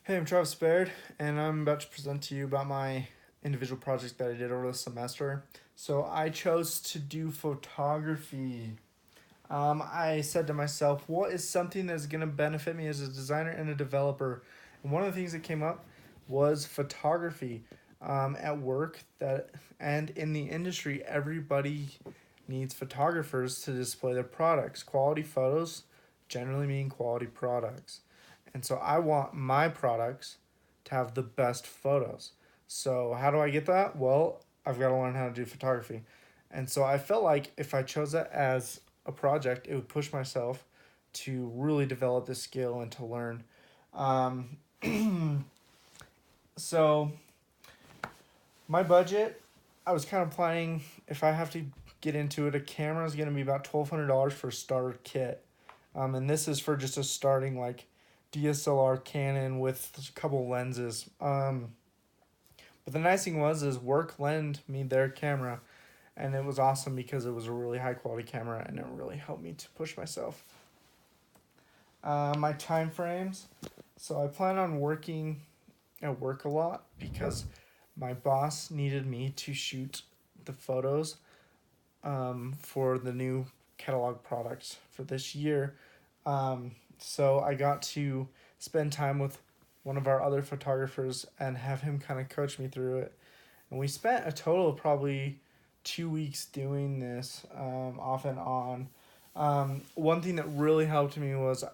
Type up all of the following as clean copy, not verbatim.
Hey, I'm Travis Baird, and I'm about to present to you about my individual projects that I did over the semester. So, I chose to do photography. I said to myself, what is something that's going to benefit me as a designer and a developer? And one of the things that came up was photography. At work that and in the industry, everybody needs photographers to display their products. Quality photos generally mean quality products. And so I want my products to have the best photos. So how do I get that? Well, I've got to learn how to do photography. And so I felt like if I chose that as a project, it would push myself to really develop this skill and to learn. Um, so my budget, I was kind of planning if I have to get into it, a camera is going to be about $1,200 for a starter kit. And this is for just a starting like DSLR Canon with a couple lenses. But the nice thing was is work lent me their camera, and it was awesome because it was a really high quality camera and it really helped me to push myself. My time frames. So I plan on working at work a lot because my boss needed me to shoot the photos for the new catalog products for this year. So I got to spend time with one of our other photographers and have him kind of coach me through it. And we spent a total of probably 2 weeks doing this off and on. One thing that really helped me was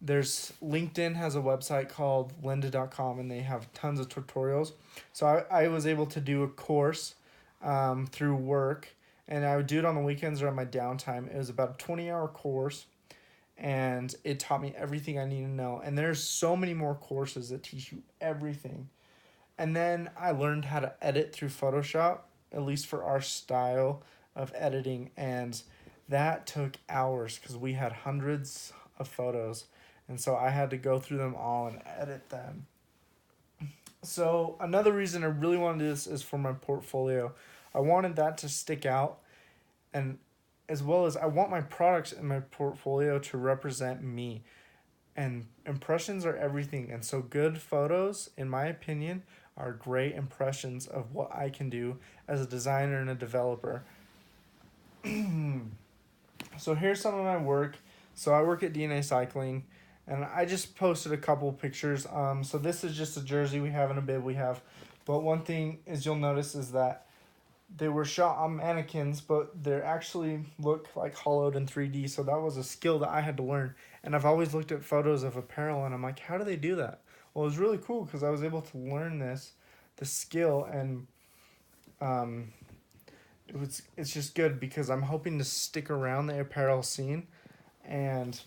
there's LinkedIn has a website called lynda.com and they have tons of tutorials. So I was able to do a course through work, and I would do it on the weekends or on my downtime. It was about a 20-hour course, and it taught me everything I need to know. And there's so many more courses that teach you everything. And then I learned how to edit through Photoshop, at least for our style of editing. And that took hours because we had hundreds of photos. And so I had to go through them all and edit them. So another reason I really wanted to do this is for my portfolio. I wanted that to stick out, and as well as I want my products in my portfolio to represent me. And impressions are everything. And so good photos, in my opinion, are great impressions of what I can do as a designer and a developer. So here's some of my work. So I work at DNA Cycling, and I just posted a couple pictures. So this is just a jersey we have and a bib we have. But one thing is you'll notice is that they were shot on mannequins, but they actually look like hollowed in 3D. So that was a skill that I had to learn. And I've always looked at photos of apparel and I'm like, how do they do that? Well, it was really cool because I was able to learn the skill, and um, it's just good because I'm hoping to stick around the apparel scene, and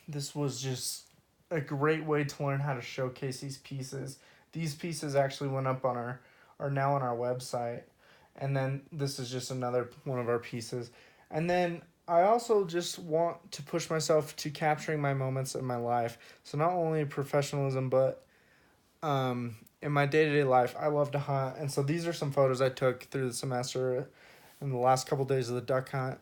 this was just a great way to learn how to showcase these pieces. These pieces actually went up on our are now on our website, and then this is just another one of our pieces. And then I also just want to push myself to capturing my moments in my life. So not only professionalism, but in my day to day life, I love to hunt, and so these are some photos I took through the semester in the last couple days of the duck hunt.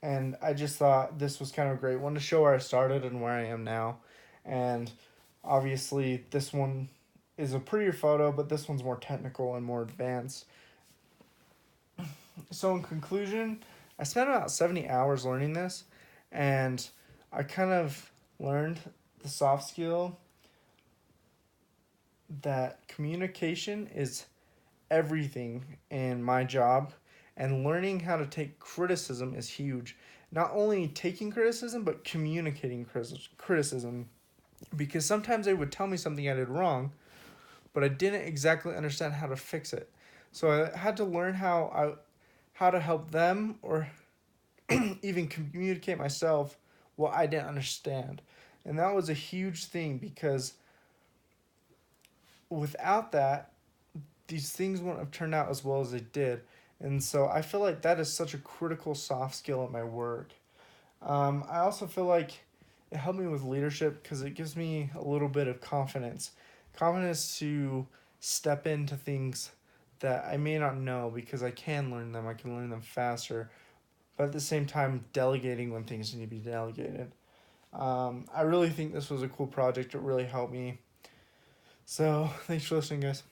And I just thought this was kind of a great one to show where I started and where I am now. And obviously, this one is a prettier photo, but this one's more technical and more advanced. So, in conclusion, I spent about 70 hours learning this, and I kind of learned the soft skill that communication is everything in my job, and learning how to take criticism is huge. Not only taking criticism, but communicating criticism. Because sometimes they would tell me something I did wrong, but I didn't exactly understand how to fix it. So I had to learn how to help them, or even communicate myself what I didn't understand. And that was a huge thing because without that, these things wouldn't have turned out as well as they did. And so I feel like that is such a critical soft skill at my work. I also feel like it helped me with leadership because it gives me a little bit of confidence. Confidence to step into things that I may not know because I can learn them. I can learn them faster. But at the same time, delegating when things need to be delegated. I really think this was a cool project. It really helped me. So thanks for listening, guys.